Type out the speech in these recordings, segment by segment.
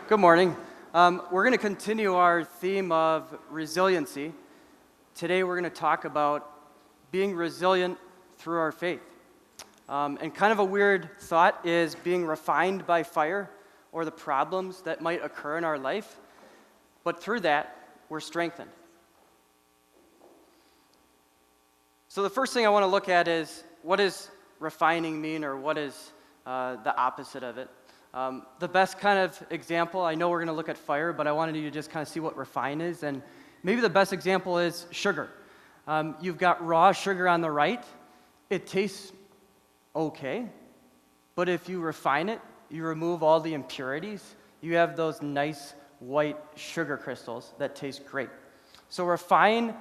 Good morning. We're going to continue our theme of resiliency. Today we're going to talk about being resilient through our faith. And kind of a weird thought is being refined by fire or the problems that might occur in our life. But through that, we're strengthened. So the first thing I want to look at is, what does refining mean, or what is the opposite of it? The best kind of example, I know we're going to look at fire, but I wanted you to just kind of see what refine is. And maybe the best example is sugar. You've got raw sugar on the right. It tastes okay, but if you refine it, you remove all the impurities, you have those nice white sugar crystals that taste great. So refine,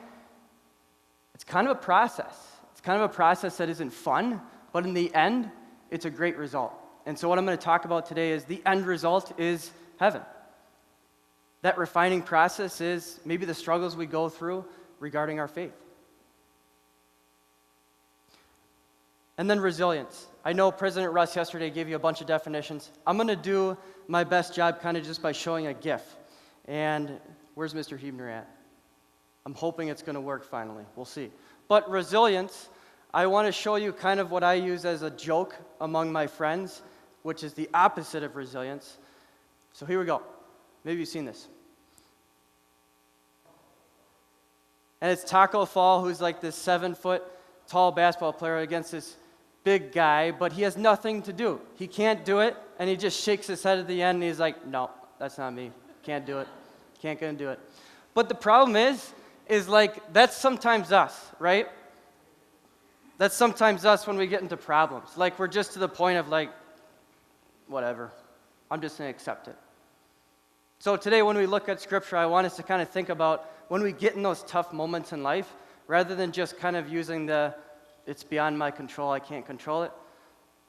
it's kind of a process. It's kind of a process that isn't fun, but in the end, it's a great result. And so what I'm going to talk about today is the end result is heaven. That refining process is maybe the struggles we go through regarding our faith. And then resilience. I know President Russ yesterday gave you a bunch of definitions. I'm going to do my best job kind of just by showing a GIF. And where's Mr. Huebner at? I'm hoping it's going to work finally. We'll see. But resilience, I want to show you kind of what I use as a joke among my friends, which is the opposite of resilience. So here we go. Maybe you've seen this. And it's Taco Fall, who's like this 7-foot tall basketball player against this big guy, but he has nothing to do. He can't do it, and he just shakes his head at the end, and he's like, no, that's not me. Can't do it. Can't gonna do it. But the problem is like, that's sometimes us, right? That's sometimes us when we get into problems. Like, we're just to the point of like, whatever, I'm just going to accept it. So today when we look at Scripture, I want us to kind of think about when we get in those tough moments in life, rather than just kind of using it's beyond my control, I can't control it.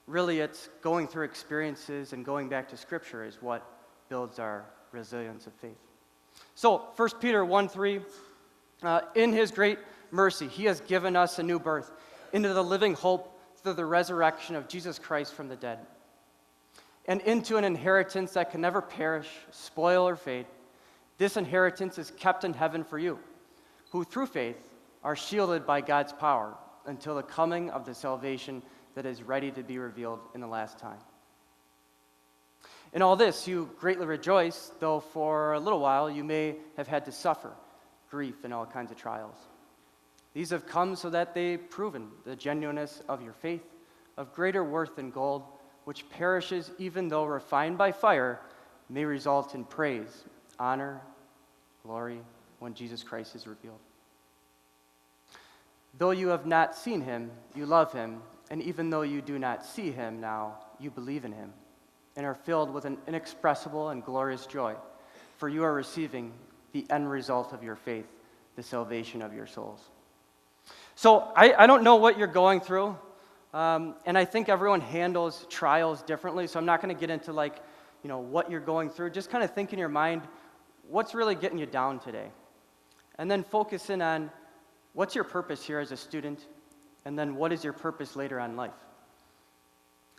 Really, it's going through experiences and going back to Scripture is what builds our resilience of faith. So 1 Peter 1:3, in His great mercy, He has given us a new birth into the living hope through the resurrection of Jesus Christ from the dead, and into an inheritance that can never perish, spoil, or fade. This inheritance is kept in heaven for you, who through faith are shielded by God's power until the coming of the salvation that is ready to be revealed in the last time. In all this you greatly rejoice, though for a little while you may have had to suffer grief and all kinds of trials. These have come so that they've proven the genuineness of your faith, of greater worth than gold, which perishes even though refined by fire, may result in praise, honor, glory, when Jesus Christ is revealed. Though you have not seen Him, you love Him, and even though you do not see Him now, you believe in Him, and are filled with an inexpressible and glorious joy, for you are receiving the end result of your faith, the salvation of your souls. So I don't know what you're going through. And I think everyone handles trials differently, so I'm not going to get into what you're going through. Just kind of think in your mind, what's really getting you down today? And then focus in on what's your purpose here as a student, and then what is your purpose later on in life?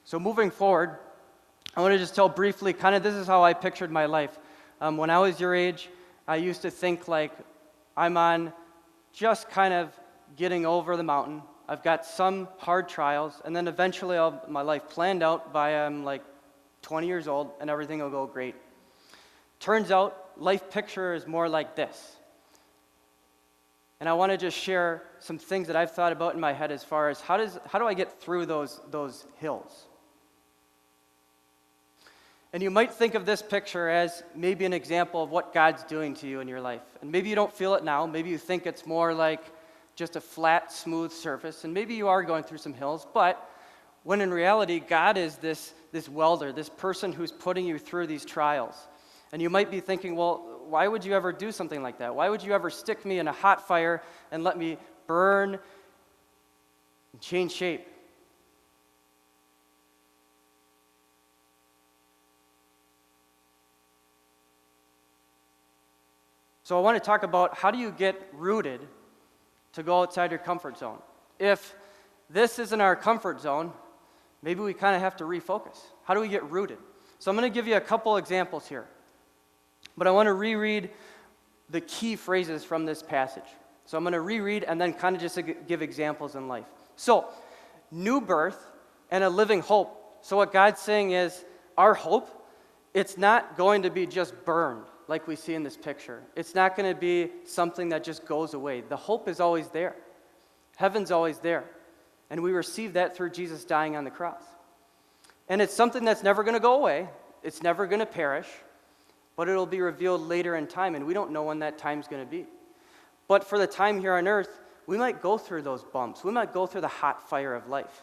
So moving forward, I want to just tell briefly, kind of this is how I pictured my life. When I was your age, I used to think like I'm on just kind of getting over the mountain. I've got some hard trials, and then eventually I'll have my life planned out by I'm like 20 years old, and everything will go great. Turns out, life picture is more like this. And I want to just share some things that I've thought about in my head as far as how do I get through those hills? And you might think of this picture as maybe an example of what God's doing to you in your life. And maybe you don't feel it now. Maybe you think it's more like just a flat, smooth surface, and maybe you are going through some hills, but when in reality, God is this welder, this person who's putting you through these trials. And you might be thinking, well, why would you ever do something like that? Why would you ever stick me in a hot fire and let me burn and change shape? So I want to talk about how do you get rooted to go outside your comfort zone. If this isn't our comfort zone, maybe we kind of have to refocus. How do we get rooted? So I'm going to give you a couple examples here. But I want to reread the key phrases from this passage. So I'm going to reread and then kind of just give examples in life. So, new birth and a living hope. So what God's saying is, our hope, it's not going to be just burned like we see in this picture. It's not going to be something that just goes away. The hope is always there. Heaven's always there. And we receive that through Jesus dying on the cross. And it's something that's never going to go away. It's never going to perish. But it'll be revealed later in time, and we don't know when that time's going to be. But for the time here on earth, we might go through those bumps. We might go through the hot fire of life.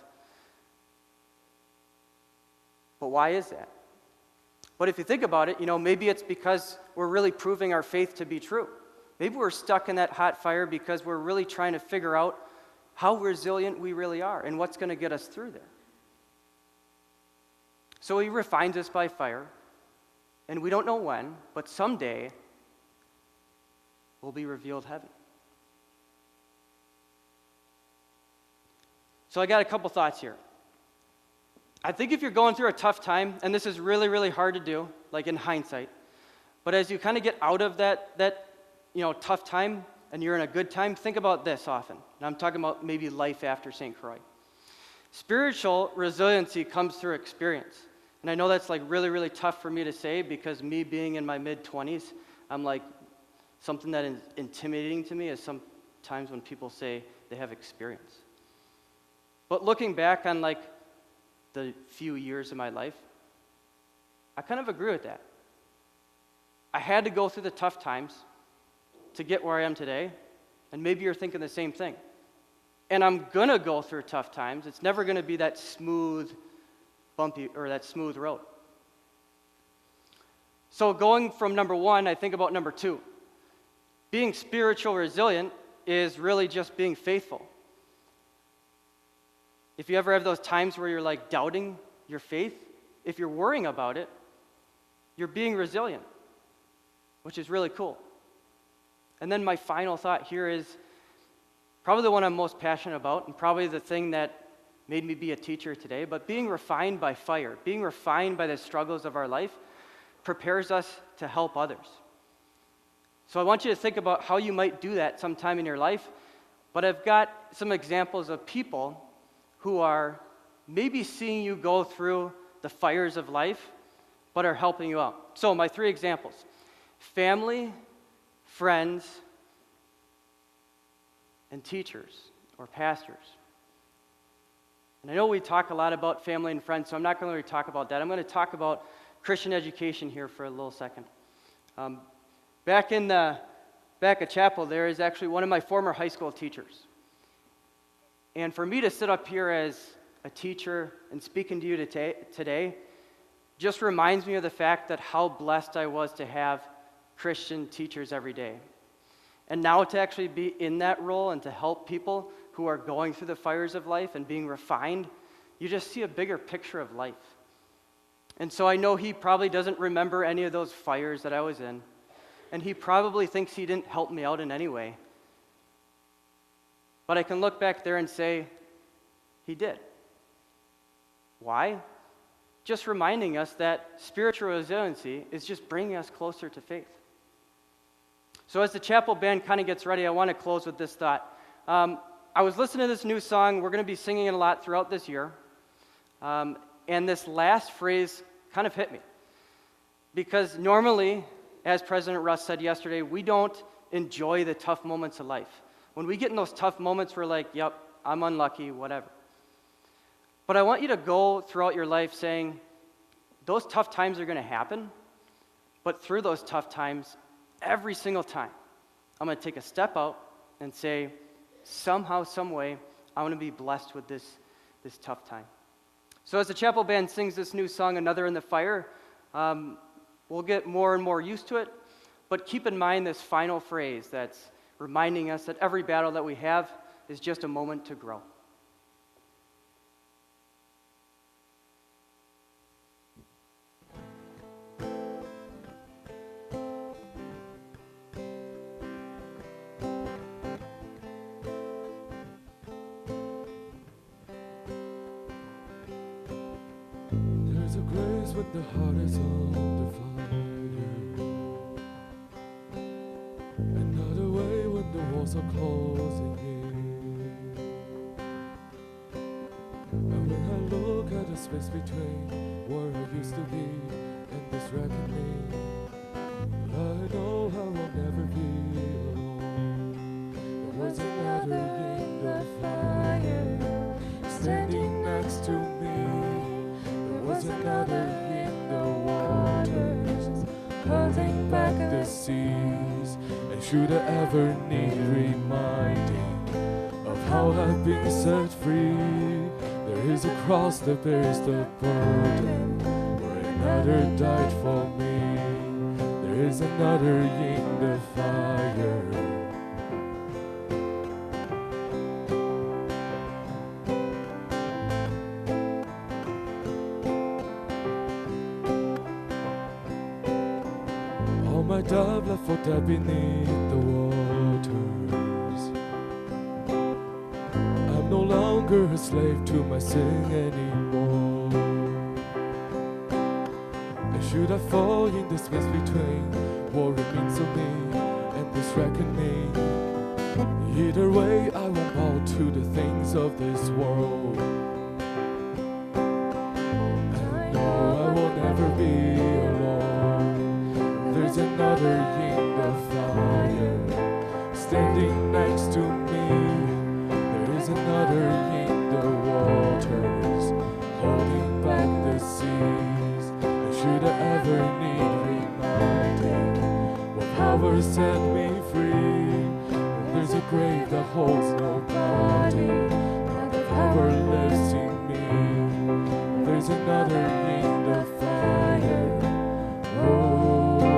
But why is that? But if you think about it, maybe it's because we're really proving our faith to be true. Maybe we're stuck in that hot fire because we're really trying to figure out how resilient we really are and what's going to get us through there. So he refines us by fire. And we don't know when, but someday will be revealed heaven. So I got a couple thoughts here. I think if you're going through a tough time, and this is really, really hard to do, like in hindsight, but as you kind of get out of that tough time and you're in a good time, think about this often. And I'm talking about maybe life after St. Croix. Spiritual resiliency comes through experience. And I know that's like really, really tough for me to say because me being in my mid-20s, I'm like, something that is intimidating to me is sometimes when people say they have experience. But looking back on like the few years of my life, I kind of agree with that. I had to go through the tough times to get where I am today, and maybe you're thinking the same thing. And I'm going to go through tough times. It's never going to be that smooth bumpy or that smooth road. So going from number one, I think about number two. Being spiritual resilient is really just being faithful. If you ever have those times where you're like doubting your faith, if you're worrying about it, you're being resilient, which is really cool. And then my final thought here is probably the one I'm most passionate about and probably the thing that made me be a teacher today, but being refined by fire, being refined by the struggles of our life, prepares us to help others. So I want you to think about how you might do that sometime in your life, but I've got some examples of people who are maybe seeing you go through the fires of life, but are helping you out. So my 3 examples: family, friends, and teachers or pastors. And I know we talk a lot about family and friends, so I'm not going to really talk about that. I'm going to talk about Christian education here for a little second. Back at chapel, there is actually one of my former high school teachers. And for me to sit up here as a teacher and speaking to you today just reminds me of the fact that how blessed I was to have Christian teachers every day. And now to actually be in that role and to help people who are going through the fires of life and being refined, you just see a bigger picture of life. And so I know he probably doesn't remember any of those fires that I was in, and he probably thinks he didn't help me out in any way. But I can look back there and say, he did. Why? Just reminding us that spiritual resiliency is just bringing us closer to faith. So as the chapel band kind of gets ready, I want to close with this thought. I was listening to this new song. We're going to be singing it a lot throughout this year. And this last phrase kind of hit me. Because normally, as President Russ said yesterday, we don't enjoy the tough moments of life. When we get in those tough moments, we're like, yep, I'm unlucky, whatever. But I want you to go throughout your life saying, those tough times are going to happen, but through those tough times, every single time, I'm going to take a step out and say, somehow, some way, I want to be blessed with this tough time. So as the chapel band sings this new song, Another in the Fire, we'll get more and more used to it, but keep in mind this final phrase that's reminding us that every battle that we have is just a moment to grow. There's a grace with the heart is under fire. walls are closing in. And when I look at the space between where I used to be and this reckoning, I know I will never be alone. There was another in the fire standing next to me. There was another in the waters holding back the seas. And should I ever need reminding of how I've been set free, there is a cross that bears the burden where another died for me. There is another in the fire. All my dove left for dead beneath the waters. I'm no longer a slave to my sin anymore. And should I fall in the space between what remains of me and this reckoning, either way I won't bow to the things of this world. I know I will never be alone. There's another in the fire standing next to me. There is another in the waters holding back the seas. And should I ever need reminding what power set me free, there's a grave that holds nobody, and the power lives in me. There's another in the fire. Oh,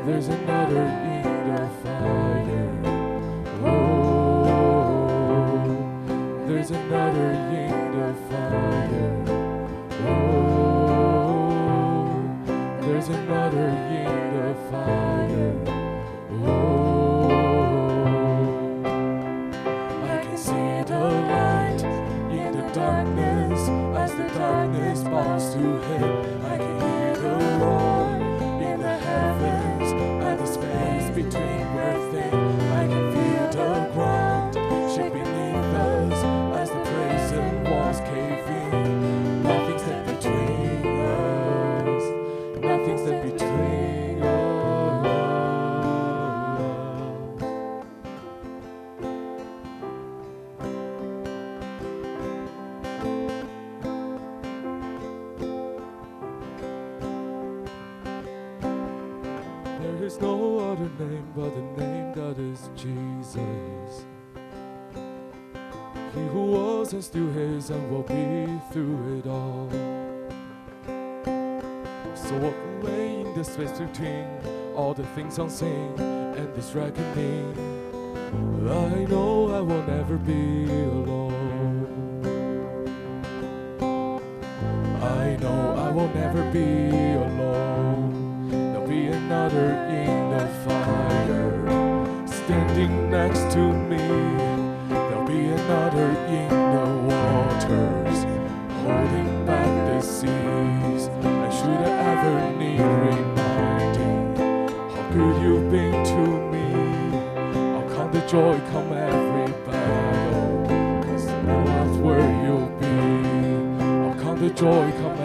there's another in the fire. Oh, there's another in the fire. Oh, there's another in the fire. Oh, I can see the light in the darkness as the darkness bows to him. I can hear the roar in the heavens and the space between where thin. I can feel the ground shake beneath us as the prison walls cave in. Nothing's there between us. Nothing's there between us. There is no other name but the name that is Jesus. He who was and still is and will be through it all. So walk away in the space between all the things unseen and this reckoning. I know I will never be alone. I know I will never be alone. There'll be another in the fire standing next to me. There'll be another in the waters holding back the seas. And should I ever need reminding how good you've been to me, I'll count the joy come every battle, 'cause I know that's where you'll be. I'll count the joy come